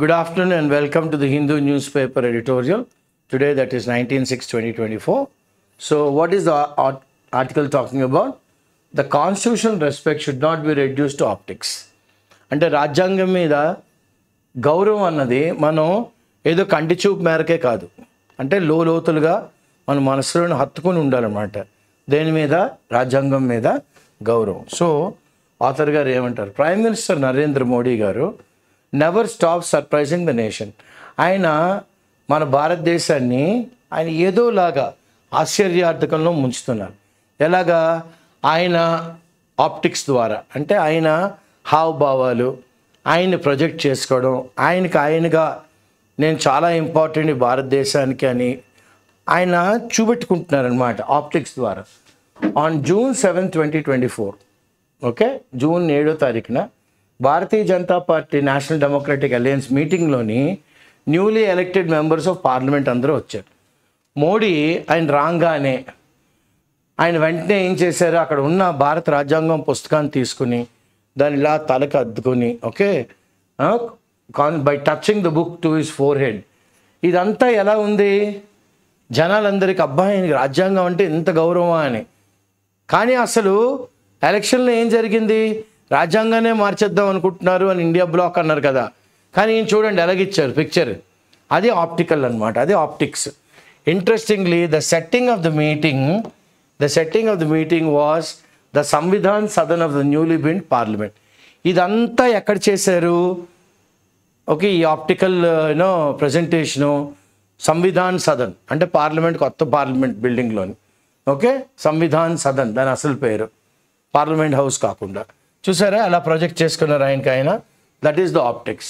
Good afternoon and welcome to the Hindu newspaper editorial. Today that is 19/6/2024. So what is the article talking about? The constitutional respect should not be reduced to optics. అంటే రాజ్యాంగం మీద గౌరవం అన్నది మనం ఏదో కంటి చూపు మేరకే కాదు, అంటే లోతులుగా మన మనసులను హత్తుకొని ఉండాలన్నమాట. దేని మీద? రాజ్యాంగం మీద గౌరవం. సో ఆథర్ గారు ఏమంటారు? ప్రైమ్ మినిస్టర్ నరేంద్ర మోడీ గారు never stop surprising the nation. ఆయన మన భారతదేశాన్ని ఆయన ఏదోలాగా ఆశ్చర్యార్థకంలో ముంచుతున్నారు. ఎలాగా? ఆయన ఆప్టిక్స్ ద్వారా, అంటే ఆయన హావభావాలు, ఆయన్ని ప్రొజెక్ట్ చేసుకోవడం, ఆయనగా నేను చాలా ఇంపార్టెంట్ భారతదేశానికి అని ఆయన చూపెట్టుకుంటున్నారనమాట ఆప్టిక్స్ ద్వారా. ఆన్ June 7, 2024, ఓకే, జూన్ 7వ తారీఖున Bharatiya Janata Party national democratic alliance మీటింగ్లోని newly elected members of parliament అందరూ వచ్చారు. మోడీ ఆయన రాగానే ఆయన వెంటనే ఏం చేశారు? అక్కడ ఉన్న భారత రాజ్యాంగం పుస్తకాన్ని తీసుకుని దాన్ని ఇలా తలకు అద్దుకొని, okay, by touching the book to his forehead. ఇదంతా ఎలా ఉంది? జనాలందరికీ అబ్బాయి రాజ్యాంగం అంటే ఇంత గౌరవమా అని. కానీ అసలు ఎలక్షన్లో ఏం జరిగింది? రాజ్యాంగానే మార్చేద్దాం అనుకుంటున్నారు అని ఇండియా బ్లాక్ అన్నారు కదా. కానీ ఈయన చూడండి ఎలాగిచ్చారు పిక్చర్. అది ఆప్టికల్ అనమాట, అది optics. Interestingly the setting off the meeting was the Samvidhan Sadan of the newly build parliament. ఇదంతా ఎక్కడ చేశారు? ఓకే, ఈ ఆప్టికల్ ప్రజెంటేషను సంవిధాన్ సదన్ అంటే పార్లమెంట్, కొత్త పార్లమెంట్ బిల్డింగ్లోని. ఓకే, సంవిధాన్ సదన్ దాని అసలు పేరు, పార్లమెంట్ హౌస్ కాకుండా. చూసారా అలా ప్రొజెక్ట్ చేసుకున్నారు ఆయనకి ఆయన. That is the optics.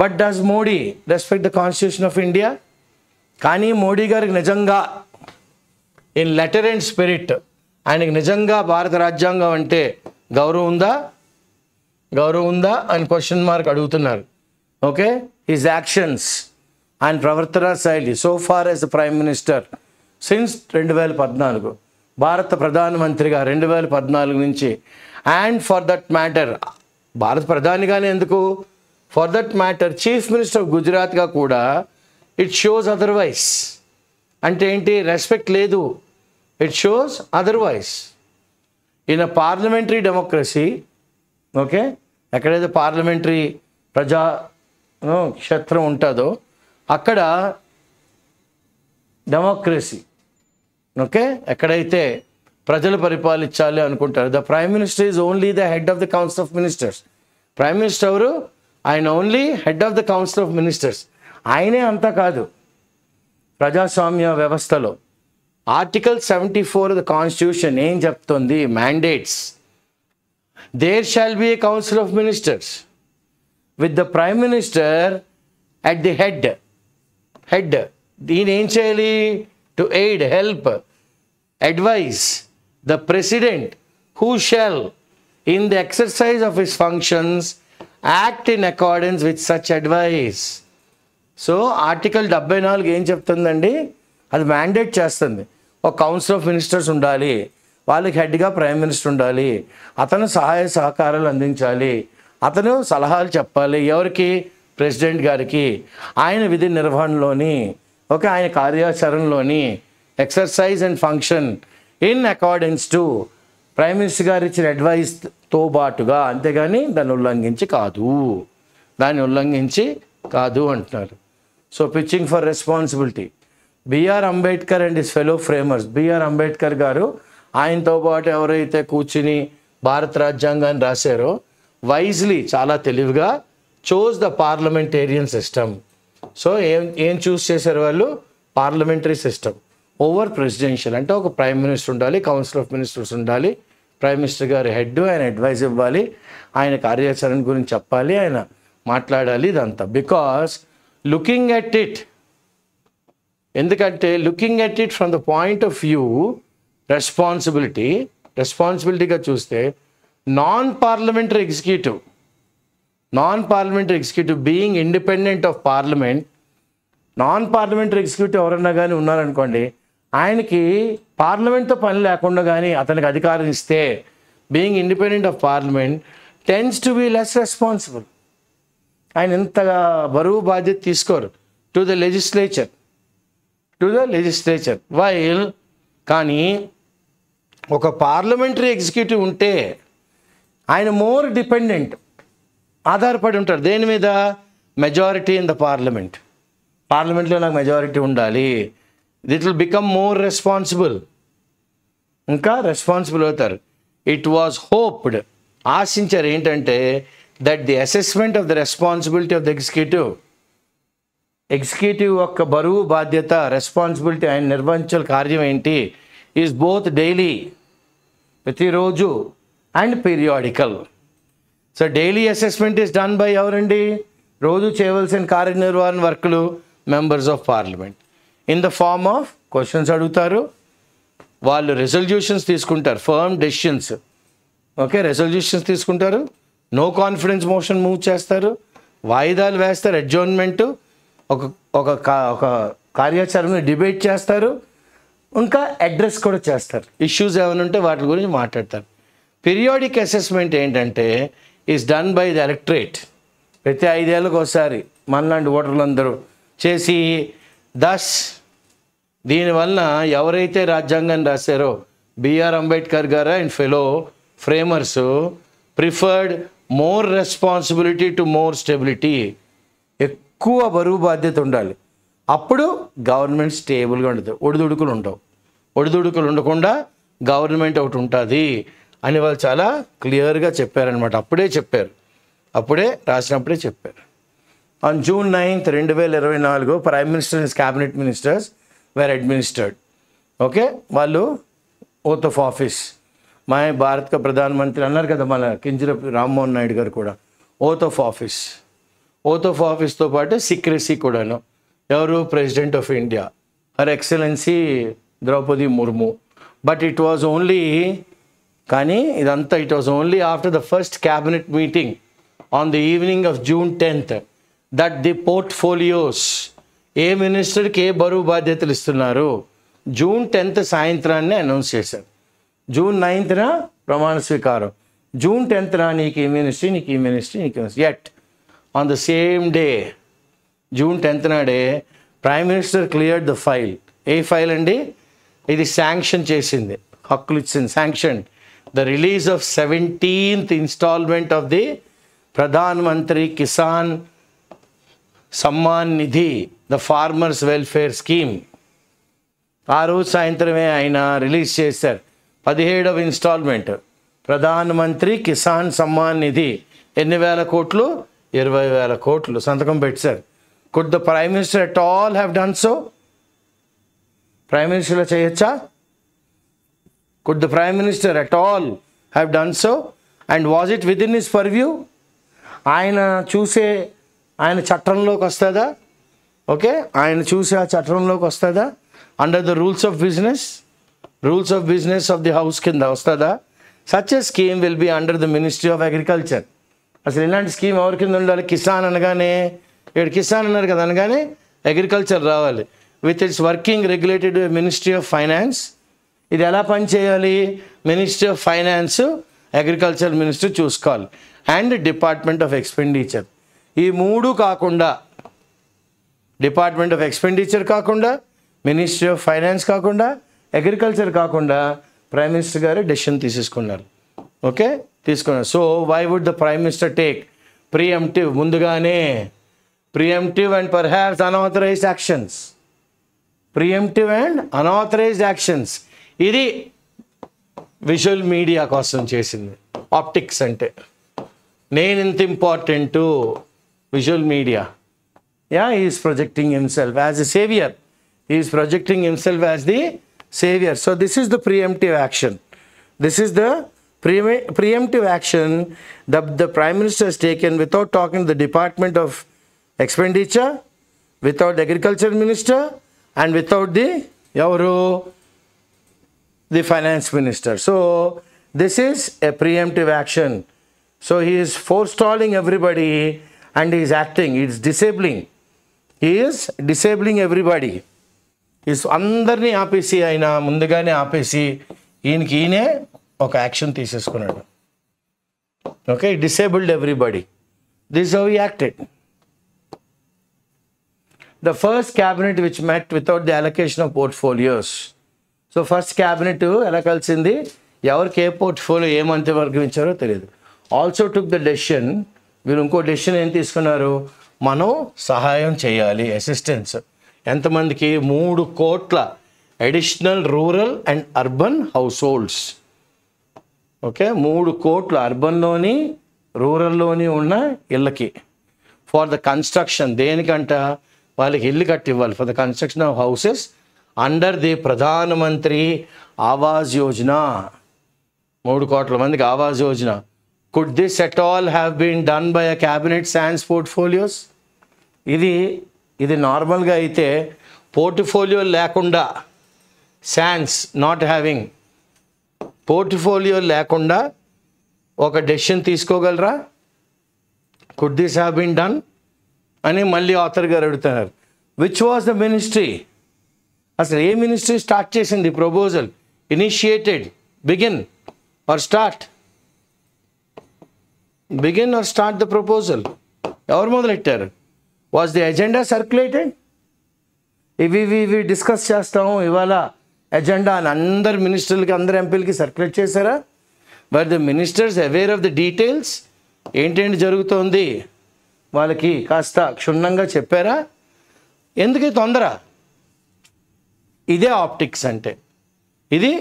But does Modi respect the constitution of India? కానీ మోడీ గారికి నిజంగా ఇన్ లెటర్ అండ్ స్పిరిట్ ఆయనకి నిజంగా భారత రాజ్యాంగం అంటే గౌరవం ఉందా అని క్వశ్చన్ మార్క్ అడుగుతున్నారు. ఓకే, హిజ్ యాక్షన్స్, ఆయన ప్రవర్తన శైలి so far as the prime minister since 2014, భారత ప్రధానమంత్రిగా 2014 నుంచి, అండ్ ఫర్ దట్ మ్యాటర్ భారత ప్రధానిగానే ఎందుకు, for that matter chief minister of గుజరాత్గా కూడా ఇట్ షోస్ అదర్వైజ్. అంటే ఏంటి? రెస్పెక్ట్ లేదు, it shows otherwise. In a parliamentary democracy, okay, ఎక్కడైతే పార్లమెంటరీ ప్రజా క్షేత్రం ఉంటుందో అక్కడ డెమోక్రసీ, ఓకే, ఎక్కడైతే ప్రజలు పరిపాలించాలి అనుకుంటారు, the prime minister is only the head of the council of ministers. Prime minister ఎవరు? ఆయన only head of the council of ministers. ఆయనే అంతా కాదు. ప్రజాస్వామ్య వ్యవస్థలో ఆర్టికల్ 74 ద కాన్స్టిట్యూషన్ ఏం చెప్తుంది? Mandates. There shall be a council of ministers with the prime minister at the head. దీని ఏం చేయాలి? To aid, help, advise the president, who shall in the exercise of his functions act in accordance with such advice. So article 74 ఏం చెప్తుందండి? అది mandate చేస్తుంది. ఒక council of ministers ఉండాలి, వాళ్ళకి హెడ్గా ప్రైమ్ మినిస్టర్ ఉండాలి, అతను సహాయ సహకారాలు అందించాలి, అతను సలహాలు చెప్పాలి. ఎవరికి? ప్రెసిడెంట్ గారికి. ఆయన విధి నిర్వహణలోని, ఓకే, ఆయన కార్యాచరణలోని exercise and function in accordance to prime minister గారు ఇచ్చిన అడ్వైస్తో పాటుగా, అంతేగాని దాన్ని ఉల్లంఘించి కాదు అంటున్నారు. So pitching for responsibility. BR Ambedkar and his fellow framers. BR Ambedkar గారు ఆయనతో పాటు ఎవరైతే కూర్చుని భారత రాజ్యాంగాన్ని రాశారో వైజ్లీ, చాలా తెలివిగా chose the parliamentarian system. So ఏం చూస్ చేశారు వాళ్ళు? Parliamentary system over presidential. అంటే ఒక ప్రైమ్ మినిస్టర్ ఉండాలి, కౌన్సిల్ ఆఫ్ మినిస్టర్స్ ఉండాలి, ప్రైమ్ మినిస్టర్ గారి హెడ్, ఆయన అడ్వైజ్ ఇవ్వాలి, ఆయన కార్యాచరణ గురించి చెప్పాలి, ఆయన మాట్లాడాలి, ఇదంతా. బికాస్ లుకింగ్ ఎట్ ఇట్, ఎందుకంటే looking at it from the point of view రెస్పాన్సిబిలిటీగా చూస్తే non parliamentary executive being independent of parliament, non parliamentary executive ఎవరన్నా కానీ ఉన్నారనుకోండి, ఆయనకి పార్లమెంట్తో పని లేకుండా కానీ అతనికి అధికారం ఇస్తే, being independent of parliament tends to be less responsible. ఆయన ఇంతగా బరువు బాధ్యత తీసుకోరు. To the legislature while. కానీ ఒక పార్లమెంటరీ ఎగ్జిక్యూటివ్ ఉంటే ఆయన మోర్ డిపెండెంట్, ఆధారపడి ఉంటారు దేని మీద? మెజారిటీ ఇన్ ద పార్లమెంట్లో నాకు మెజారిటీ ఉండాలి. It will become more responsible, ఇంకా రెస్పాన్సిబుల్ అవుతారు. ఇట్ వాజ్ హోప్డ్, ఆశించారు ఏంటంటే that the assessment of the responsibility of the executive యొక్క బరువు బాధ్యత, రెస్పాన్సిబిలిటీ, ఆయన నిర్వహించాల కార్యం ఏంటి, ఈజ్ బోత్ డైలీ, ప్రతిరోజు, and periodical. So daily assessment is done by ఎవరండి? రోజు చేయవలసిన కార్యనిర్వహణ వర్కులు members of parliament in the form of questions అడుగుతారు, వాళ్ళు రెజల్యూషన్స్ తీసుకుంటారు, ఫర్మ్ డెసిషన్స్. ఓకే, రెజల్యూషన్స్ తీసుకుంటారు, నో కాన్ఫిడెన్స్ మోషన్ మూవ్ చేస్తారు, వాయిదాలు వేస్తారు, అడ్జర్న్మెంటు, ఒక కార్యాచరణ డిబేట్ చేస్తారు, ఇంకా అడ్రస్ కూడా చేస్తారు. ఇష్యూస్ ఏమైనా ఉంటే వాటి గురించి మాట్లాడతారు. పీరియాడిక్ అసెస్మెంట్ ఏంటంటే is done by the electorate. ప్రతి 5 ఏళ్ళకి ఒకసారి మనలాంటి ఓటర్లందరూ చేసి, దీనివల్ల ఎవరైతే రాజ్యాంగాన్ని రాశారో బిఆర్ అంబేద్కర్ గారు and fellow framers preferred more responsibility to more stability. ఎక్కువ బరువు బాధ్యత ఉండాలి, అప్పుడు గవర్నమెంట్ స్టేబుల్గా ఉంటుంది. ఒడిదుడుకులు ఉండకుండా గవర్నమెంట్ ఒకటి ఉంటుంది అని వాళ్ళు చాలా క్లియర్గా చెప్పారనమాట. అప్పుడే రాసినప్పుడే చెప్పారు. On June 9th, 2024 prime minister and cabinet ministers were administered. Okay, వాళ్ళు ఓత్ ఆఫ్ ఆఫీస్, మా భారత్ కా ప్రధానమంత్రి అన్నారు కదా మన కింజరపు రామ్మోహన్ నాయుడు గారు కూడా, ఓత్ ఆఫ్ ఆఫీస్తో పాటు సీక్రెసీ కూడాను. ఎవరు? President of India, her excellency Droupadi Murmu. But it was only after the first cabinet meeting on the evening of June 10th that the portfolios, ఏ మినిస్టర్కి ఏ బరువు బాధ్యతలు ఇస్తున్నారు, June 10th సాయంత్రాన్ని అనౌన్స్ చేశారు. June 9th ప్రమాణ స్వీకారం, June 10th నీకు ఈ ministry. At on the same day June 10th నాడే prime minister cleared the file. ఏ ఫైల్ అండి? ఇది శాంక్షన్ చేసింది, హక్కులు ఇచ్చింది, sanction the release of 17th instalment of the Pradhan Mantri Kisan Samman Nidhi, the farmers welfare scheme. ఆ రోజు సాయంత్రమే ఆయన రిలీజ్ చేశారు 17వ ఇన్స్టాల్మెంట్ ప్రధాన్ మంత్రి కిసాన్ సమ్మాన్ నిధి. ఎన్ని వేల కోట్లు? 20,000 కోట్లు సంతకం పెట్టారు. Could the prime minister at all have done so? Prime మినిస్టర్లో చేయొచ్చా? Could the prime minister at all have done so? And was it with in his purview? ఆయన చట్టంలోకి వస్తుందా? ఓకే, ఆయన చూసి ఆ చట్టంలోకి వస్తుందా? Under the rules of business of the house కింద వస్తుందా? Such a scheme will be under the ministry of agriculture. అసలు ఇలాంటి స్కీమ్ ఎవరి కింద ఉండాలి? కిసాన్ అనగానే, ఇక్కడ కిసాన్ అన్నారు కదా అనగానే అగ్రికల్చర్ రావాలి. With its working regulated ministry of finance. ఇది ఎలా పనిచేయాలి? Ministry of finance, agriculture ministry చూసుకోవాలి, అండ్ డిపార్ట్మెంట్ ఆఫ్ ఎక్స్పెండిచర్. ఈ 3 కాకుండా, డిపార్ట్మెంట్ ఆఫ్ ఎక్స్పెండిచర్ కాకుండా, మినిస్ట్రీ ఆఫ్ ఫైనాన్స్ కాకుండా, అగ్రికల్చర్ కాకుండా ప్రైమ్ మినిస్టర్ గారు డెసిషన్ తీసుకున్నారు. So why would the prime minister take ముందుగానే preemptive and perhaps unauthorised actions. ఇది విజువల్ మీడియా కోసం చేసింది. ఆప్టిక్స్ అంటే నేను ఇంత important, visual media. He is projecting himself as a savior. So this is the preemptive action. The Prime Minister has taken without talking to the Department of Expenditure, without the Agriculture Minister, and without the Finance Minister. So this is a preemptive action. So he is forestalling everybody and he is acting. He is disabling everybody. అందరినీ ఆపేసి, ఆయన ముందుగానే ఆపేసి ఈయనే ఒక action తీసేసుకున్నాడు. Disabled everybody. This how he acted. the first cabinet which met without the allocation of portfolios. So first cabinet ఎలా కలిసింది, ఎవరికి ఏ పోర్ట్ఫోలియో ఏ మంత్రివర్గం ఇచ్చారో తెలియదు. ఆల్సో టుక్ ద డెసిషన్, వీళ్ళు ఇంకో డెసిషన్ ఏం తీసుకున్నారు, మనం సహాయం చేయాలి, అసిస్టెన్స్. ఎంతమందికి, 3 కోట్ల additional rural and urban house holds. Okay, 3 కోట్ల అర్బన్లోని రూరల్లోని ఉన్న ఇళ్ళకి ఫర్ ద కన్స్ట్రక్షన్, దేనికంట, వాళ్ళకి ఇల్లు కట్టి ఇవ్వాలి, for the construction of houses under the Pradhan Mantri Awas Yojana. 3 కోట్ల మందికి Awas Yojana. Could this at all have been done by a cabinet sans portfolios? ఇది నార్మల్గా అయితే పోర్ట్ఫోలియో లేకుండా, సాన్స్ నాట్ హ్యావింగ్, పోర్ట్ఫోలియో లేకుండా ఒక డెసిషన్ తీసుకోగలరా? Could this have been done అని మళ్ళీ ఆథర్ గారు అడుగుతున్నారు. Which was the ministry? అసలు ఏ మినిస్ట్రీ స్టార్ట్ చేసింది proposal? Initiated, begin or start? Begin or start the proposal? ఎవరు మొదలెట్టారు? Was the agenda circulated? ఇవి డిస్కస్ చేస్తాము ఇవాళ ఎజెండా అని అందరు మినిస్టర్లకి, అందరు ఎంపీలకి సర్క్యులేట్ చేశారా? But the ministers aware of the details, ఏంటేంటి జరుగుతోంది వాళ్ళకి కాస్త క్షుణ్ణంగా చెప్పారా? ఎందుకు తొందర? ఇదే ఆప్టిక్స్ అంటే. ఇది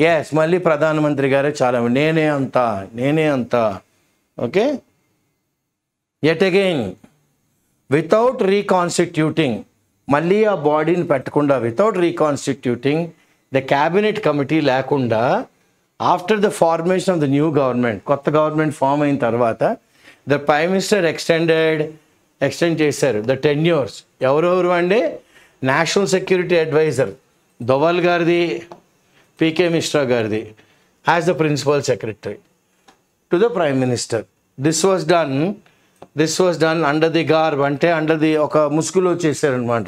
ఎస్, మళ్ళీ ప్రధానమంత్రి గారే చాలా నేనే అంతా. ఓకే, ఎట్ అగైన్ వితౌట్ రీకాన్స్టిట్యూటింగ్, మళ్ళీ ఆ బాడీని పెట్టకుండా, వితౌట్ రీకాన్స్టిట్యూటింగ్ ద క్యాబినెట్ కమిటీ లేకుండా, after the formation of the new government, కొత్త గవర్నమెంట్ ఫామ్ అయిన తర్వాత ద ప్రైమ్ మినిస్టర్ ఎక్స్టెండ్ చేశారు ద టెన్యూర్స్. ఎవరెవరు అంటే, నేషనల్ సెక్యూరిటీ అడ్వైజర్ దోవల్ గారిది, పీకే మిశ్రా గారిది as the principal secretary to the prime minister. This was done under the garb, అంటే under the, ఒక ముసుగులో చేశారనమాట,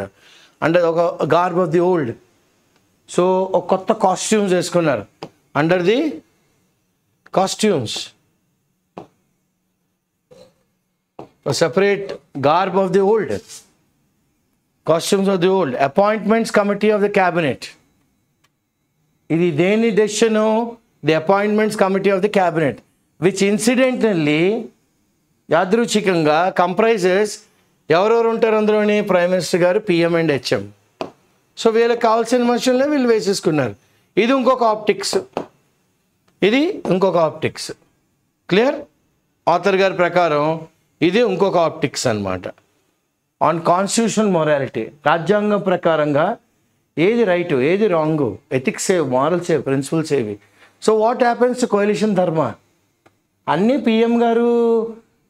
అండర్ ఒక garb of the old. So ఒక కొత్త కాస్ట్యూమ్స్ వేసుకున్నారు, under the costumes, separate garb of the old, costumes of the old. Appointments committee of the cabinet, ఇది దేని decision? The appointments committee of the cabinet, which incidentally యాదృచ్ఛికంగా comprises ఎవరెవరు ఉంటారు అందులోని, prime minister గారు, పిఎం అండ్ హెచ్ఎం. సో వీళ్ళకి కావాల్సిన మనుషులనే వీళ్ళు వేసేసుకున్నారు. ఇది ఇంకొక ఆప్టిక్స్. క్లియర్? ఆథర్ గారి ప్రకారం ఇది ఇంకొక ఆప్టిక్స్ అనమాట. ఆన్ కాన్స్టిట్యూషనల్ మొరాలిటీ, రాజ్యాంగం ప్రకారంగా ఏది రైటు, ఏది రాంగు, ఎథిక్స్ ఏవి, మారల్స్ ఏవి, ప్రిన్సిపల్స్ ఏవి. సో వాట్ హ్యాపెన్స్ టు కోalition ధర్మ? అన్నీ పిఎం గారు,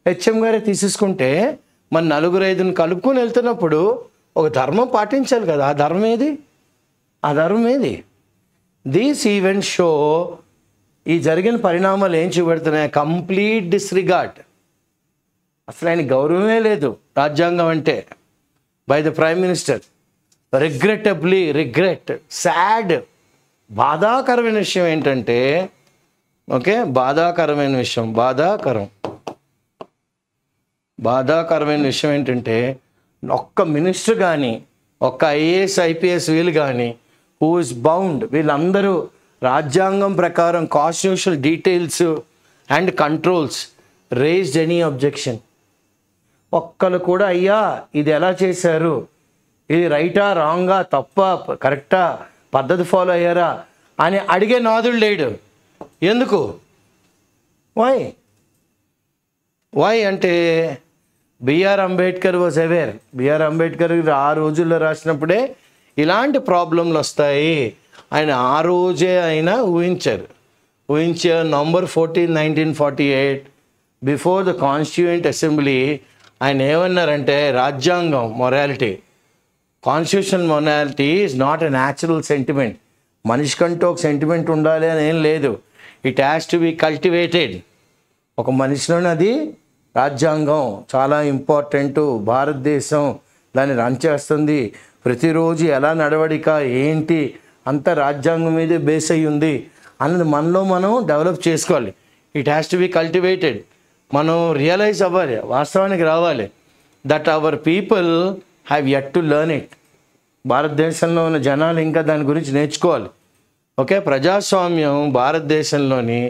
హెచ్ఎం గారే తీసేసుకుంటే, మన 4-5 కలుపుకొని వెళ్తున్నప్పుడు ఒక ధర్మం పాటించాలి కదా. ఆ ధర్మం ఏది? దీస్ ఈవెంట్ షో, ఈ జరిగిన పరిణామాలు ఏం చూపెడుతున్నాయి? కంప్లీట్ డిస్రిగార్డ్, అసలు ఆయన గౌరవమే లేదు రాజ్యాంగం అంటే by the prime minister. Regret, sad, బాధాకరమైన విషయం ఏంటంటే, ఓకే, బాధాకరమైన విషయం ఏంటంటే, ఒక్క మినిస్టర్ కానీ, ఒక్క ఐఏఎస్ ఐపీఎస్ వీళ్ళు కానీ, హూ ఇస్ బౌండ్, వీళ్ళందరూ రాజ్యాంగం ప్రకారం constitutional details and controls raised any objection. ఒక్కరు కూడా అయ్యా ఇది ఎలా చేశారు, ఇది రైటా, రాంగా, తప్ప, కరెక్టా, పద్ధతి ఫాలో అయ్యారా అని అడిగే నాదుడు లేడు. ఎందుకు? వై అంటే BR Ambedkar was aware. BR Ambedkar ఆ రోజుల్లో రాసినప్పుడే ఇలాంటి ప్రాబ్లంలు వస్తాయి ఆయన ఆ రోజే ఆయన ఊహించారు. November 14, 1948 before the constituent assembly ఆయన ఏమన్నారంటే, రాజ్యాంగం morality, constitution morality is not a natural sentiment. మనిషికంటూ ఒక సెంటిమెంట్ ఉండాలి అని ఏం లేదు. It has to be cultivated. ఒక మనిషిలోనే అది రాజ్యాంగం చాలా ఇంపార్టెంటు. భారతదేశం దాన్ని రన్ చేస్తుంది. ప్రతిరోజు ఎలా నడవడిక ఏంటి అంత రాజ్యాంగం మీదే బేస్ అయ్యి ఉంది అన్నది మనలో మనం డెవలప్ చేసుకోవాలి. It has to be cultivated. మనం రియలైజ్ అవ్వాలి, వాస్తవానికి రావాలి that our people have yet to learn it. భారతదేశంలో ఉన్న జనాలు ఇంకా దాని గురించి నేర్చుకోవాలి. ఓకే, ప్రజాస్వామ్యం భారతదేశంలోని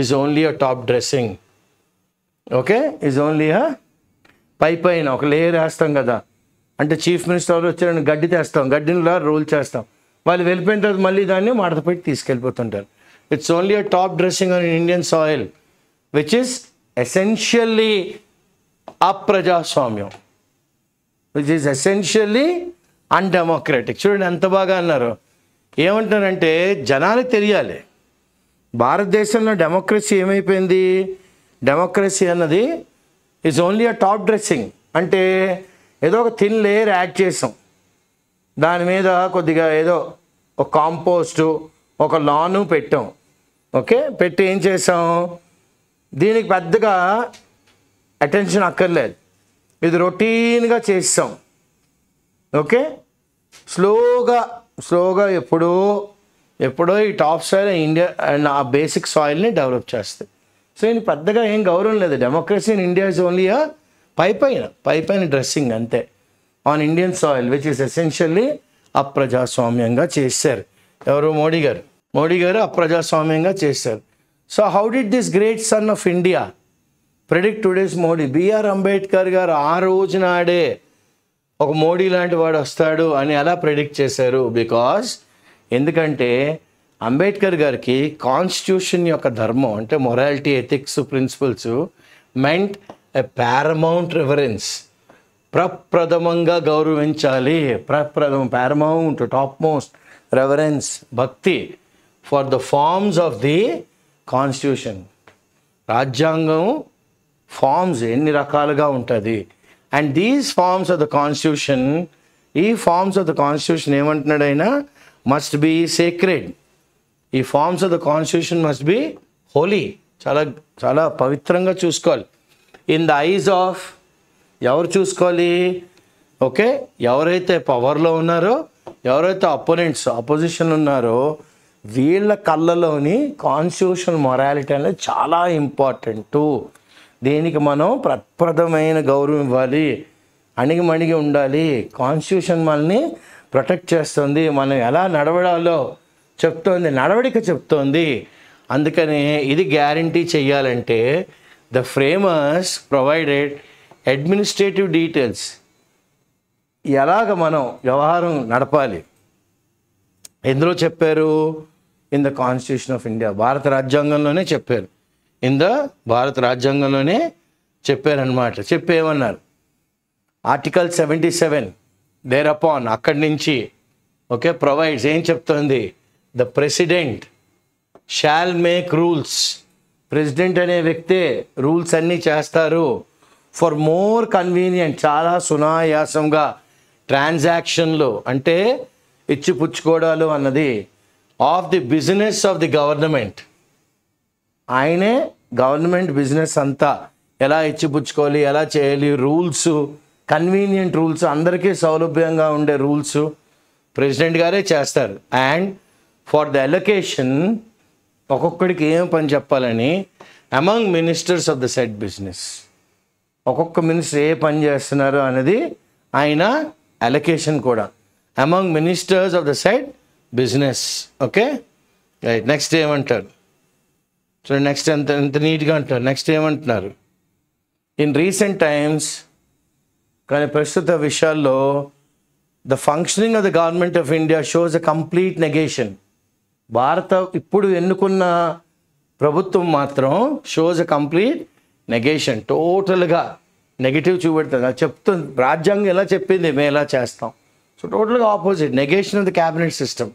is only a top dressing. Okay, is only అ పైన ఒక లేయర్ వేస్తాం కదా. అంటే చీఫ్ మినిస్టర్ ఎవరు వచ్చారని గడ్డి తెస్తాం, గడ్డిలో రూల్ చేస్తాం, వాళ్ళు వెళ్ళిపోయిన తర్వాత మళ్ళీ దాన్ని మడత పెట్టి తీసుకెళ్ళిపోతుంటారు. It's only a top dressing on Indian soil which is essentially అప్రజాస్వామ్యం, విచ్ ఈస్ ఎసెన్షియల్లీ అన్డెమోక్రటిక్. చూడండి ఎంత బాగా అన్నారు. ఏమంటున్నారంటే జనానికి తెలియాలి భారతదేశంలో డెమోక్రసీ ఏమైపోయింది. డెమోక్రసీ అన్నది is only a top dressing. అంటే ఏదో ఒక థిన్ లేయర్ యాడ్ చేసాం, దాని మీద కొద్దిగా ఏదో ఒక కాంపోస్టు ఒక లాను పెట్టాం. ఓకే, పెట్టి ఏం చేసాం, దీనికి పెద్దగా అటెన్షన్ అక్కర్లేదు, ఇది రొటీన్గా చేస్తాం. ఓకే, స్లోగా ఎప్పుడో ఈ టాప్ సాయిల్ ఇండియా అండ్ ఆ బేసిక్ సాయిల్ని డెవలప్ చేస్తాయి. సో ఈయన పెద్దగా ఏం గౌరవం లేదు. Democracy in India is only ఆ పైపైన డ్రెస్సింగ్ అంతే on Indian soil which is essentially అప్రజాస్వామ్యంగా చేశారు. ఎవరు? మోడీ గారు అప్రజాస్వామ్యంగా చేశారు. So how did this great son of India predict today's Modi? B R Ambedkar గారు ఆ రోజు నాడే ఒక మోడీ లాంటి వాడు వస్తాడు అని ఎలా ప్రెడిక్ట్ చేశారు? బికాస్ ఎందుకంటే అంబేద్కర్ గారికి కాన్స్టిట్యూషన్ యొక్క ధర్మం అంటే morality, ethics, principles meant a paramount reverence. ప్రప్రథమంగా గౌరవించాలి, పారమౌంట్, టాప్ మోస్ట్ రెవరెన్స్, భక్తి for the forms of the constitution. రాజ్యాంగం ఫార్మ్స్ ఎన్ని రకాలుగా ఉంటుంది. And these forms of the constitution, ఈ ఫార్మ్స్ ఆఫ్ ద కాన్స్టిట్యూషన్ ఏమంటున్నాడు ఆయన? Must be sacred. ఈ forms of the constitution must be holy, చాలా చాలా పవిత్రంగా చూసుకోవాలి. ఇన్ ద ఐజ్ ఆఫ్ ఎవరు చూసుకోవాలి? ఓకే, ఎవరైతే పవర్లో ఉన్నారో, ఎవరైతే అపోజిషన్ ఉన్నారో వీళ్ళ కళ్ళలోని కాన్స్టిట్యూషన్ మొరాలిటీ అనేది చాలా ఇంపార్టెంటు. దీనికి మనం ప్రప్రథమైన గౌరవం ఇవ్వాలి, అణిగిమణిగి ఉండాలి. కాన్స్టిట్యూషన్ మనల్ని ప్రొటెక్ట్ చేస్తుంది, మనం ఎలా నడవడాలో చెప్తోంది, నడవడిక చెప్తోంది. అందుకని ఇది గ్యారంటీ చేయాలంటే the framers provided administrative details, ఎలాగ మనం వ్యవహారం నడపాలి ఎందులో చెప్పారు? In the constitution of India, భారత రాజ్యాంగంలోనే చెప్పారు. భారత రాజ్యాంగంలోనే చెప్పారనమాట. చెప్పేమన్నారు? ఆర్టికల్ 77 దేర్ అపాన్, అక్కడి నుంచి ఓకే ప్రొవైడ్స్ ఏం చెప్తోంది? The president shawl make rules. President అనే వ్యక్తే రూల్స్ అన్నీ చేస్తారు. ఫర్ మోర్ కన్వీనియంట్, చాలా సునాయాసంగా ట్రాన్సాక్షన్లు అంటే ఇచ్చిపుచ్చుకోవడాలు అన్నది of the business of the government. ఆయనే గవర్నమెంట్ బిజినెస్ అంతా ఎలా ఇచ్చిపుచ్చుకోవాలి, ఎలా చేయాలి, రూల్స్, కన్వీనియంట్ రూల్స్, అందరికీ సౌలభ్యంగా ఉండే రూల్స్ ప్రెసిడెంట్ గారే చేస్తారు. అండ్ ఫర్ ద అలొకేషన్, ఒక్కొక్కడికి ఏం పని చెప్పాలని among ministers of the set business, ఒక్కొక్క మినిస్టర్ ఏ పని చేస్తున్నారు అనేది ఆయన అలొకేషన్ కూడా among ministers of the set business. Okay right. Next ఏమంటారు చూడండి, నెక్స్ట్ ఎంత నీట్గా అంటారు. నెక్స్ట్ ఏమంటున్నారు? ఇన్ రీసెంట్ టైమ్స్, కానీ ప్రస్తుత విషయాల్లో the functioning of the government of India shows a complete negation. భారత ఇప్పుడు ఎన్నుకున్న ప్రభుత్వం మాత్రం షోస్ అ కంప్లీట్ నెగేషన్, టోటల్గా నెగిటివ్ చూపెడుతుంది. అది చెప్తుంది రాజ్యాంగం ఎలా చెప్పింది మేము ఎలా చేస్తాం. సో టోటల్గా opposite, negation of the cabinet system.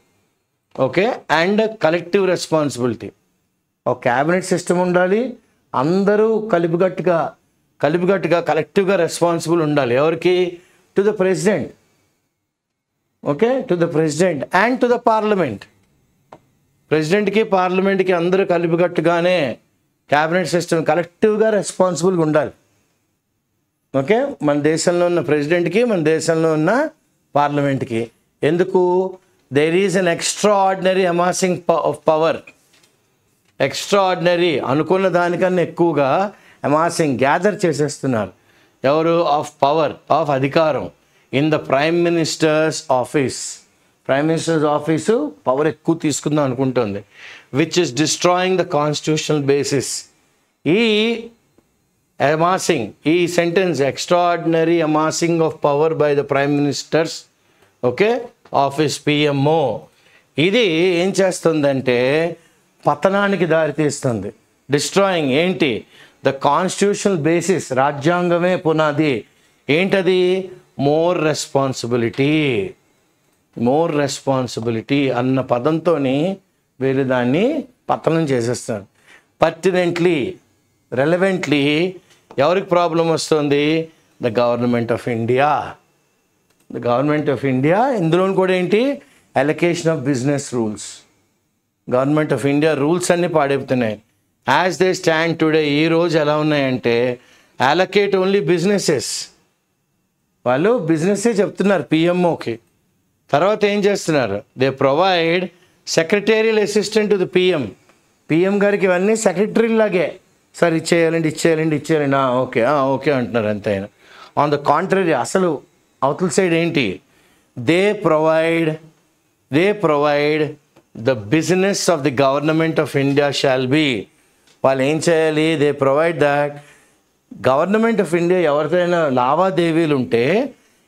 Okay, and collective responsibility. ఒక క్యాబినెట్ సిస్టమ్ ఉండాలి, అందరూ కలిపిగట్టుగా కలెక్టివ్గా రెస్పాన్సిబుల్ ఉండాలి. ఎవరికి? To the president. Okay, to the president and to the parliament. ప్రెసిడెంట్కి పార్లమెంట్కి అందరూ కలిపిగట్టుగానే క్యాబినెట్ సిస్టమ్ కలెక్టివ్గా రెస్పాన్సిబుల్గా ఉండాలి. ఓకే, మన దేశంలో ఉన్న ప్రెసిడెంట్కి, మన దేశంలో ఉన్న పార్లమెంట్కి. ఎందుకు? There is an extraordinary amassing of power. Extraordinary, అనుకున్న దానికన్నా ఎక్కువగా అమాసింగ్, గ్యాదర్ చేసేస్తున్నారు. ఎవరు? ఆఫ్ పవర్, ఆఫ్ అధికారం. In the prime minister's office. Prime minister's office power ఎక్కువ తీసుకుందాం అనుకుంటుంది, which is destroying the constitutional basis. ఈ amassing, ఈ sentence extraordinary amassing of power by the prime minister's office PMO, ఇది ఏం చేస్తుందంటే పతనానికి దారితీస్తుంది. డిస్ట్రాయింగ్ ఏంటి? ద కాన్స్టిట్యూషనల్ బేసిస్, రాజ్యాంగమే పునాది. ఏంటది? మోర్ రెస్పాన్సిబిలిటీ అన్న పదంతో వీళ్ళు దాన్ని పతనం చేసేస్తారు. పర్టినెంట్లీ, రెలవెంట్లీ ఎవరికి ప్రాబ్లం వస్తుంది? The government of India. ఇందులో కూడా ఏంటి? Allocation of business rules. Government of India rules అన్నీ పాడైపోతున్నాయి. యాజ్ దే స్టాండ్ టుడే, ఈ రోజు ఎలా ఉన్నాయంటే అలొకేట్ ఓన్లీ బిజినెసెస్. వాళ్ళు బిజినెస్సే చెప్తున్నారు పిఎంఓకి. తర్వాత ఏం చేస్తున్నారు? They provide secretarial assistant to the PM గారికి ఇవన్నీ సెక్రటరీ లాగే. సార్ ఇచ్చేయాలండి ఓకే అంటున్నారు అంతే. ఆన్ ద కాంట్రరీ, అసలు అవతల సైడ్ ఏంటి? They provide the business of the government of India shall be. వాళ్ళు ఏం చేయాలి? They provide that government of India ఎవరికైనా లావాదేవీలు ఉంటే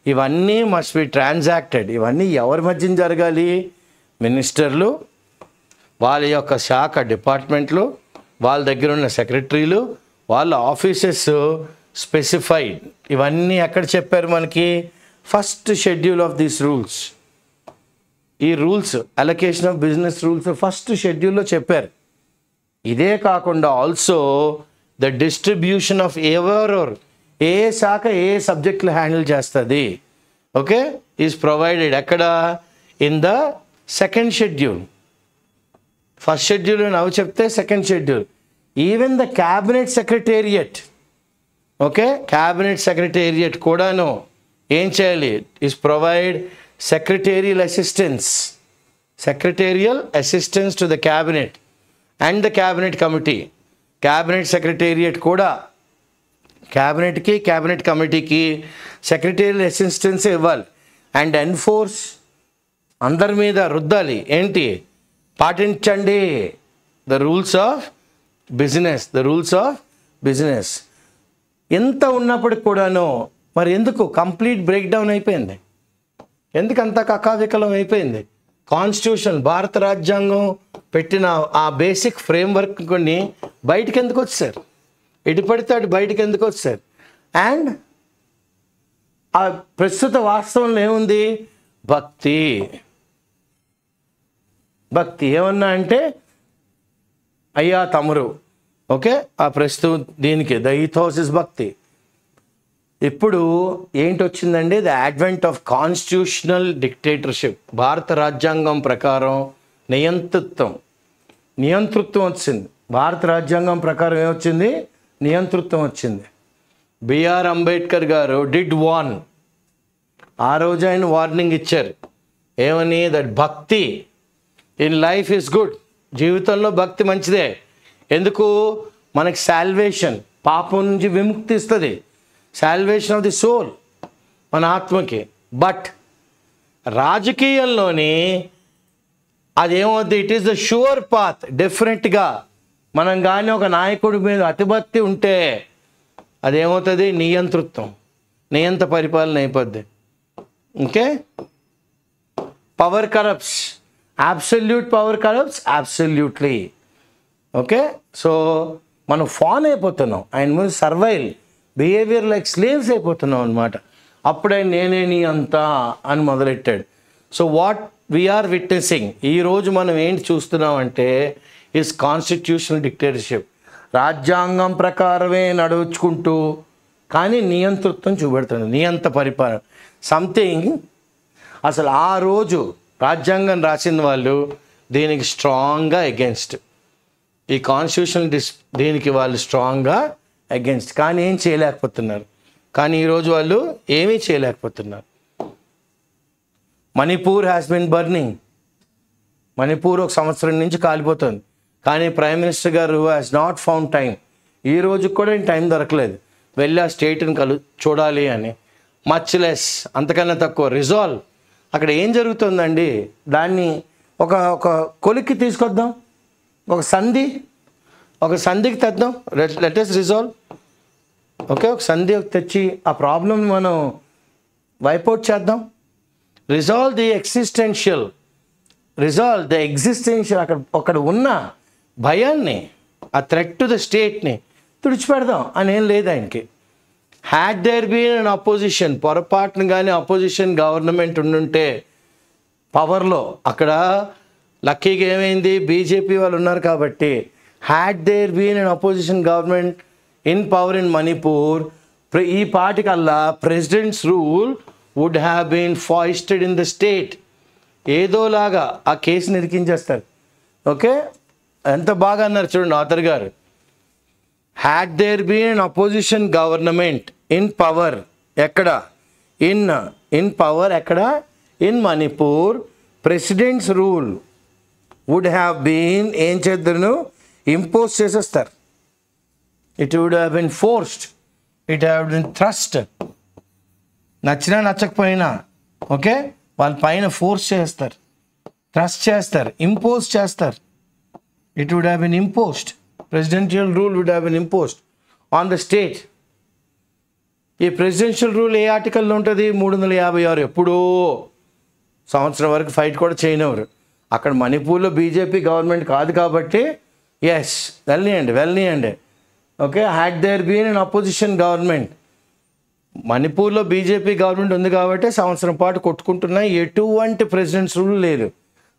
ఇవన్నీ మస్ట్ బి ట్రాన్సాక్టెడ్. ఇవన్నీ ఎవరి మధ్యన జరగాలి? మినిస్టర్లు, వాళ్ళ యొక్క శాఖ డిపార్ట్మెంట్లు, వాళ్ళ దగ్గర ఉన్న సెక్రటరీలు, వాళ్ళ ఆఫీసెస్ స్పెసిఫైడ్. ఇవన్నీ ఎక్కడ చెప్పారు మనకి? First schedule of these rules. ఈ rules, allocation of business rules first షెడ్యూల్లో చెప్పారు. ఇదే కాకుండా ఆల్సో ద డిస్ట్రిబ్యూషన్ ఆఫ్ ఏ శాఖ ఏ సబ్జెక్టులు హ్యాండిల్ చేస్తుంది ఈజ్ ప్రొవైడెడ్. ఎక్కడ? In the second schedule. First schedule నవ్వు చెప్తే second schedule. Even the cabinet secretariat కూడాను ఏం చేయాలి? Is provide secretarial assistance to the cabinet and the cabinet committee. Cabinet secretariat కూడా క్యాబినెట్కి, క్యాబినెట్ కమిటీకి సెక్రటేరియల్ అసిస్టెన్స్ ఇవ్వాలి. అండ్ ఎన్ఫోర్స్, అందరి మీద రుద్దాలి. ఏంటి? పాటించండి ద రూల్స్ ఆఫ్ బిజినెస్. ఎంత ఉన్నప్పటికి కూడాను మరి ఎందుకు కంప్లీట్ బ్రేక్ డౌన్ అయిపోయింది? ఎందుకు అంత కకావికలం అయిపోయింది? కాన్స్టిట్యూషన్, భారత రాజ్యాంగం పెట్టిన ఆ బేసిక్ ఫ్రేమ్వర్క్ కొన్ని బయటికి ఎందుకు వచ్చారు? ఎటు పడితే అటు బయటికి ఎందుకు వచ్చారు? అండ్ ఆ ప్రస్తుత వాస్తవంలో ఏముంది? భక్తి ఏమన్నా అంటే అయ్యా తమరు ఆ ప్రస్తుతం దీనికి ద ఈథోస్ ఇస్ భక్తి. ఇప్పుడు ఏంటి వచ్చిందండి? The advent of constitutional dictatorship. భారత రాజ్యాంగం ప్రకారం నియంతృత్వం వచ్చింది. భారత రాజ్యాంగం ప్రకారం ఏమొచ్చింది? నియంతృత్వం వచ్చింది. బిఆర్ అంబేద్కర్ గారు డిడ్ వార్న్. ఆ రోజు ఆయన వార్నింగ్ ఇచ్చారు. ఏమని? దట్ భక్తి ఇన్ లైఫ్ ఈజ్ గుడ్. జీవితంలో భక్తి మంచిదే. ఎందుకు? మనకి సాల్వేషన్, పాపం నుంచి విముక్తి ఇస్తుంది. సాల్వేషన్ ఆఫ్ ది సోల్, మన ఆత్మకి. బట్ రాజకీయంలోని అదేమవుద్ది? It is the sure path. డెఫినెట్గా మనం కానీ ఒక నాయకుడి మీద అతిభక్తి ఉంటే అదేమవుతుంది? నియంత పరిపాలన అయిపోద్ది. Power corrupts, absolute power corrupts absolutely. So మనం ఫాన్ అయిపోతున్నాం. ఆయన ముందు సర్వైల్ బిహేవియర్ లైక్ స్లేవ్స్ అయిపోతున్నాం అనమాట. అప్పుడే నేనే నీ అంతా అని మొదలెట్టాడు. సో వాట్ వీఆర్ విట్నెసింగ్, ఈరోజు మనం ఏంటి చూస్తున్నామంటే ఈజ్ కాన్స్టిట్యూషనల్ డిక్టేటర్షిప్. రాజ్యాంగం ప్రకారమే నడుచుకుంటూ కానీ నియంతృత్వం చూపెడుతుంది, నియంత పరిపాలన. సంథింగ్ అసలు ఆ రోజు రాజ్యాంగం రాసిన వాళ్ళు దీనికి స్ట్రాంగ్గా అగెన్స్ట్. ఈ కాన్స్టిట్యూషన్ దీనికి వాళ్ళు స్ట్రాంగ్గా అగెన్స్ట్. కానీ ఏం చేయలేకపోతున్నారు. కానీ ఈరోజు వాళ్ళు ఏమీ చేయలేకపోతున్నారు. Manipur has been burning. Manipur ఒక సంవత్సరం నుంచి కాలిపోతుంది. కానీ ప్రైమ్ మినిస్టర్ గారు హ్యాస్ నాట్ ఫౌండ్ టైం. ఈ రోజు కూడా టైం దొరకలేదు వెళ్ళి ఆ స్టేట్ని చూడాలి అని. మచ్ లెస్, అంతకన్నా తక్కువ. రిజాల్వ్, అక్కడ ఏం జరుగుతుందండి దాన్ని ఒక ఒక కొలిక్కి తీసుకొద్దాం, ఒక సంధికి తెద్దాం. Let us resolve. ఓకే, ఒక సంధి తెచ్చి ఆ ప్రాబ్లమ్ని మనం వైపౌట్ చేద్దాం. రిజాల్వ్ ది ఎగ్జిస్టెన్షియల్, అక్కడ ఉన్న భయాన్ని, ఆ థ్రెట్ టు ద స్టేట్ని తుడిచిపెడదాం అని ఏం లేదు ఆయనకి. Had there been an opposition, పొరపాటును కానీ అపోజిషన్ గవర్నమెంట్ ఉండుంటే పవర్లో, అక్కడ లక్కీగా ఏమైంది, బీజేపీ వాళ్ళు ఉన్నారు కాబట్టి, had there been an opposition government in power in Manipur, ఈ పాటికల్లా president's rule would have been foisted in the state. ఏదోలాగా ఆ కేసుని ఇరికించేస్తారు. ఓకే, ఎంత బాగా అన్నారు చూడండి ఆథర్ గారు. Had there been an opposition government in power, ఎక్కడ ఇన్ పవర్, ఎక్కడ in Manipur, president's rule would have been, ఏం చేద్దరును, ఇంపోజ్ చేసేస్తారు. It would have been forced, it have been thrust. నచ్చినా నచ్చకపోయినా ఓకే, వాళ్ళ పైన ఫోర్స్ చేస్తారు, థ్రస్ట్ చేస్తారు, ఇంపోజ్ చేస్తారు. It would have been imposed, presidential rule would have been imposed on the state. ఈ ప్రెసిడెన్షియల్ రూల్ ఏ ఆర్టికల్లో ఉంటుంది, 356. ఎప్పుడో సంవత్సరం వరకు ఫైట్ కూడా చేయనివ్వరు. అక్కడ మణిపూర్లో బీజేపీ గవర్నమెంట్ కాదు కాబట్టి ఎస్ వెళ్ళనియండి. Okay, had there been an opposition government, మణిపూర్లో బీజేపీ గవర్నమెంట్ ఉంది కాబట్టి సంవత్సరం పాటు కొట్టుకుంటున్నా, ఎటువంటి ప్రెసిడెంట్స్ రూల్ లేదు.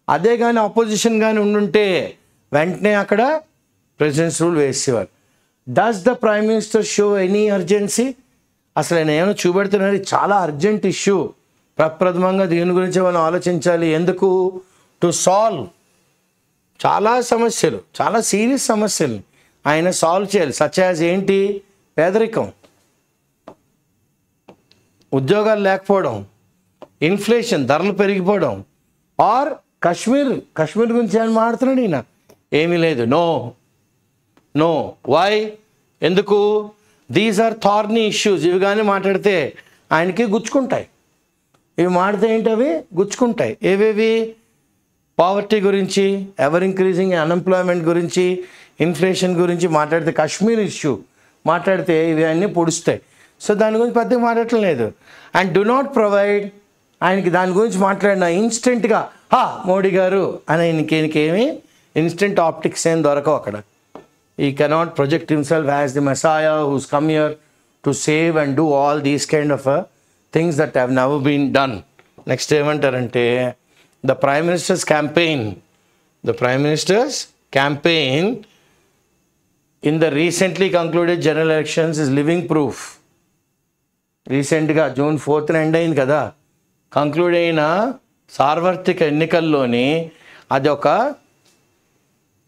అదే కానీ అపోజిషన్ కానీ ఉండుంటే వెంటనే అక్కడ ప్రెసిడెంట్స్ రూల్ వేసేవారు. Does the prime minister show any urgency? అసలు ఆయన ఏమైనా చూపెడుతున్నారు, చాలా అర్జెంట్ ఇష్యూ, ప్రప్రథమంగా దీని గురించి మనం ఆలోచించాలి. ఎందుకు? టు సాల్వ్ చాలా సమస్యలు, చాలా సీరియస్ సమస్యలు ఆయన సాల్వ్ చేయాలి. సచ్ యాజ్ ఏంటి? పేదరికం, ఉద్యోగాలు లేకపోవడం, ఇన్ఫ్లేషన్, ధరలు పెరిగిపోవడం, ఆర్ కశ్మీర్ గురించి ఏమైనా మాట్లాడుతున్నాడు ఈయన? ఏమీ లేదు. No why? ఎందుకు? These are thorny issues. ఇవి కానీ మాట్లాడితే ఆయనకి గుచ్చుకుంటాయి. ఇవి మాట్లాడితే ఏంటి? అవి గుచ్చుకుంటాయి. ఏవేవి? పావర్టీ గురించి, ఎవర్ ఇంక్రీజింగ్ అన్ఎంప్లాయ్మెంట్ గురించి, ఇన్ఫ్లేషన్ గురించి మాట్లాడితే, కశ్మీర్ ఇష్యూ మాట్లాడితే ఇవి అన్నీ పొడుస్తాయి. సో దాని గురించి పెద్దగా మాట్లాడటం లేదు. అండ్ డు నాట్ ప్రొవైడ్, ఆయనకి దాని గురించి మాట్లాడిన ఇన్స్టెంట్గా మోడీ గారు అని ఈయనకేమి ఇన్స్టెంట్ ఆప్టిక్స్ ఏం దొరకవు అక్కడ. ఈ cannot project himself as the messiah who's come here to save and do all these kind of things that have never been done. Next ఏమంటారంటే, the prime minister's campaign in the recently concluded general elections is living proof. రీసెంట్గా June 4th end అయింది కదా, conclude అయిన సార్వత్రిక ఎన్నికల్లోని అది ఒక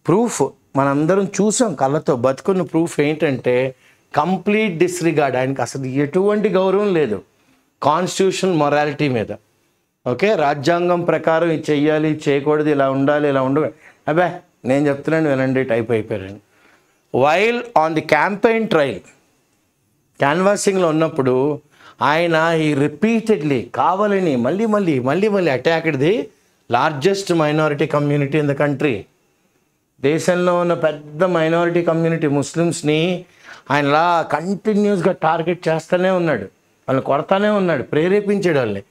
proof, మనందరం చూసాం కళ్ళతో, బతుకున్న ప్రూఫ్ ఏంటంటే కంప్లీట్ డిస్రిగార్డ్. ఆయనకి అసలు ఎటువంటి గౌరవం లేదు కాన్స్టిట్యూషనల్ మొరాలిటీ మీద. ఓకే, రాజ్యాంగం ప్రకారం ఇది చెయ్యాలి, చేయకూడదు, ఇలా ఉండాలి, ఇలా ఉండదు, అబ్బే నేను చెప్తున్నాను వినండి టైప్ అయిపోయారండి. While on the campaign trail, క్యాన్వాసింగ్లో ఉన్నప్పుడు ఆయన ఈ రిపీటెడ్లీ కావాలని మళ్ళీ attacked the largest minority community in the country. దేశంలో ఉన్న పెద్ద మైనారిటీ కమ్యూనిటీ ముస్లిమ్స్ని ఆయనలా కంటిన్యూస్గా టార్గెట్ చేస్తూనే ఉన్నాడు, వాళ్ళని కొడతానే ఉన్నాడు, ప్రేరేపించాడు వాళ్ళని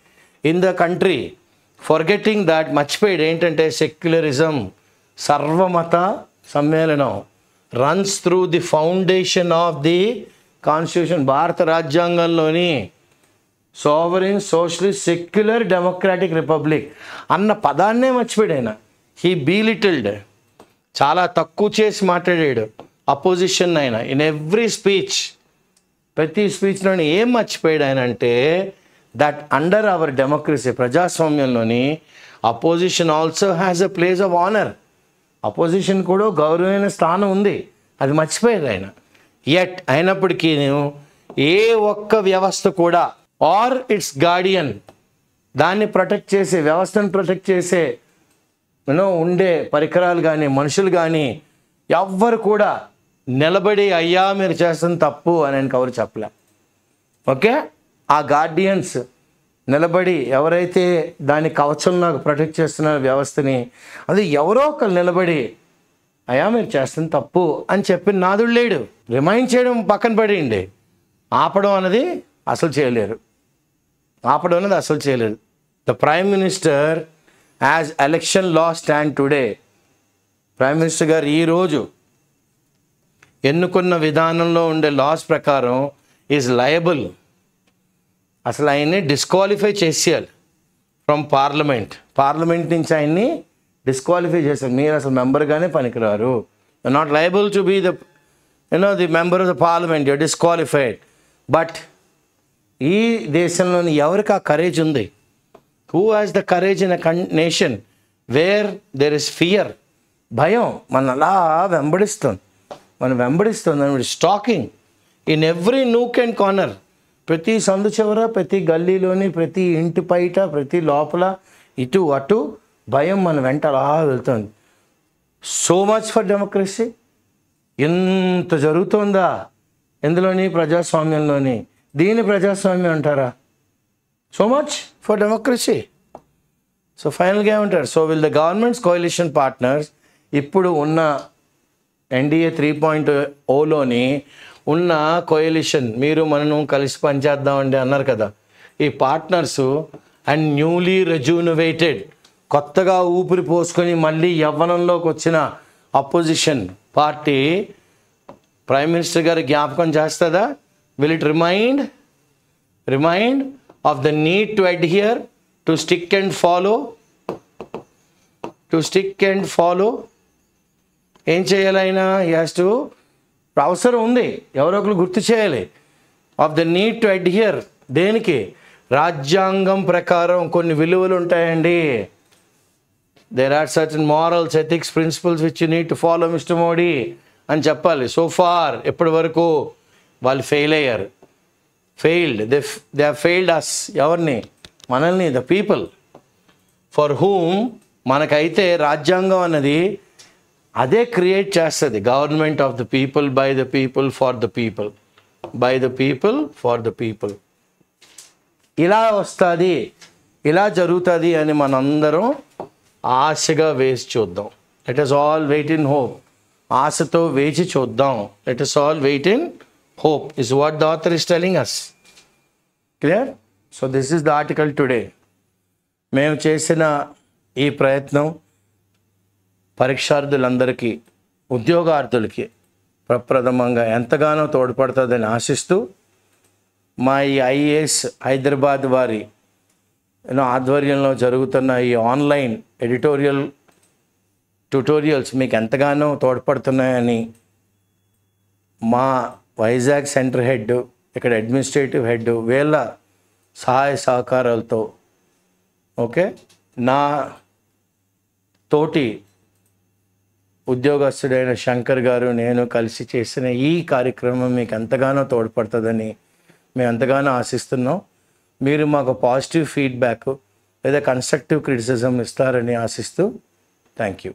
in the country. Forgetting that, మర్చిపోయాడు ఏంటంటే సెక్యులరిజం, సర్వమత సమ్మేళనం runs through the foundation of the constitution. భారత రాజ్యాంగంలోని sovereign socialist secular democratic republic అన్న పదాన్నే మర్చిపోయాడు ఆయన. హీ బీలిటిల్డ్, చాలా తక్కువ చేసి మాట్లాడాడు అపోజిషన్. ఆయన ఇన్ ఎవ్రీ స్పీచ్, ప్రతి స్పీచ్లోని ఏం మర్చిపోయాడు ఆయన అంటే, దట్ అండర్ అవర్ డెమోక్రసీ, ప్రజాస్వామ్యంలోని opposition also has a place of honour. Opposition కూడా గౌరవమైన స్థానం ఉంది, అది మర్చిపోయారు ఆయన. ఎట్ అయినప్పటికీ ఏ ఒక్క వ్యవస్థ కూడా ఆర్ ఇట్స్ గార్డియన్, దాన్ని ప్రొటెక్ట్ చేసే, వ్యవస్థను ప్రొటెక్ట్ చేసే ఉండే పరికరాలు కానీ మనుషులు కానీ ఎవ్వరు కూడా నిలబడి అయ్యా మీరు చేస్తున్న తప్పు అని ఆయనకు ఎవరు చెప్పలే. ఓకే, ఆ గార్డియన్స్ నిలబడి ఎవరైతే దాని కవచంలాగా ప్రొటెక్ట్ చేస్తున్న వ్యవస్థని, అది ఎవరో ఒకరు నిలబడి అయ్యా మీరు చేస్తున్న తప్పు అని చెప్పి నాదుడు లేడు. రిమైండ్ చేయడం పక్కన పడేయండి, ఆపడం అన్నది అసలు చేయలేరు. The prime minister as election law stand today, prime minister గారు ఈరోజు ఎన్నుకున్న విధానంలో ఉండే లాస్ ప్రకారం ఈజ్ లయబుల్. అసలు ఆయన్ని డిస్క్వాలిఫై చేసేయాలి ఫ్రమ్ పార్లమెంట్ నుంచి ఆయన్ని డిస్క్వాలిఫై చేశారు. మీరు అసలు మెంబర్గానే పనికిరారు. Not liable to be the member of the parliament, you're disqualified. But ఈ దేశంలోని ఎవరికి ఆ కరేజ్ ఉంది? Who has the courage in a nation where there is fear? భయం మన అలా వెంబడిస్తుంది. Stalking in every nook and corner, ప్రతి సందు చివర, ప్రతి గల్లీలోని, ప్రతి ఇంటి బయట, ప్రతి లోపల, ఇటు అటు భయం మన వెంట అలా వెళ్తుంది. So much for democracy. ఎంత జరుగుతుందా ఎందులోని? ప్రజాస్వామ్యంలోని. దీని ప్రజాస్వామ్యం అంటారా? So much for democracy. So ఫైనల్గా ఏమంటారు? So will the governments కోalition partners, ఇప్పుడు ఉన్న ఎన్డీఏ 3.0లోని ఉన్న కోalition, మీరు మనను కలిసి పనిచేద్దామండి అన్నారు కదా, ఈ పార్ట్నర్స్ అండ్ న్యూలీ రెజ్యూనవేటెడ్, కొత్తగా ఊపిరి పోసుకొని మళ్ళీ యవ్వనంలోకి వచ్చిన అపోజిషన్ పార్టీ ప్రైమ్ మినిస్టర్ గారు జ్ఞాపకం చేస్తుందా? Will it remind of the need to adhere, to stick and follow? ఏం చేయాలి ఆయన? అవసరం ఉంది, ఎవరో ఒకరు గుర్తు చేయాలి. Of the need to adhere, దేనికి? రాజ్యాంగం ప్రకారం కొన్ని విలువలు ఉంటాయండి. There are certain morals, ethics, principles which you need to follow mister Modi అని చెప్పాలి. సో ఫార్ ఎప్పటి వరకు వాళ్ళు failed, they have failed us. ఎవరిని? మనల్ని, ద పీపుల్ ఫర్ హూమ్. మనకైతే రాజ్యాంగం అన్నది అదే క్రియేట్ చేస్తుంది. Government of the people, by the people, for the people, ఇలా వస్తుంది, ఇలా జరుగుతుంది అని మనందరం ఆశగా వేసి చూద్దాం. Let us all wait in hope. ఆశతో వేచి చూద్దాం. Let us all wait in hope is what the author is telling us. Clear? So this is the article today. మేము చేసిన ఈ ప్రయత్నం పరీక్షార్థులందరికీ, ఉద్యోగార్థులకి ప్రప్రథమంగా ఎంతగానో తోడ్పడుతుందని ఆశిస్తూ, మా ఈ ఐఏఎస్ హైదరాబాద్ వారి ఆధ్వర్యంలో జరుగుతున్న ఈ ఆన్లైన్ ఎడిటోరియల్ ట్యుటోరియల్స్ మీకు ఎంతగానో తోడ్పడుతున్నాయని మా వైజాగ్ సెంటర్ హెడ్, ఇక్కడ అడ్మినిస్ట్రేటివ్ హెడ్, వీళ్ళ సహాయ సహకారాలతో, ఓకే, నా తోటి ఉద్యోగస్తుడైన శంకర్ గారు, నేను కలిసి చేసిన ఈ కార్యక్రమం మీకు ఎంతగానో తోడ్పడుతుందని మేము ఎంతగానో ఆశిస్తున్నాం. మీరు మాకు పాజిటివ్ ఫీడ్బ్యాక్ లేదా కన్స్ట్రక్టివ్ క్రిటిసిజం ఇస్తారని ఆశిస్తూ, థ్యాంక్ యూ.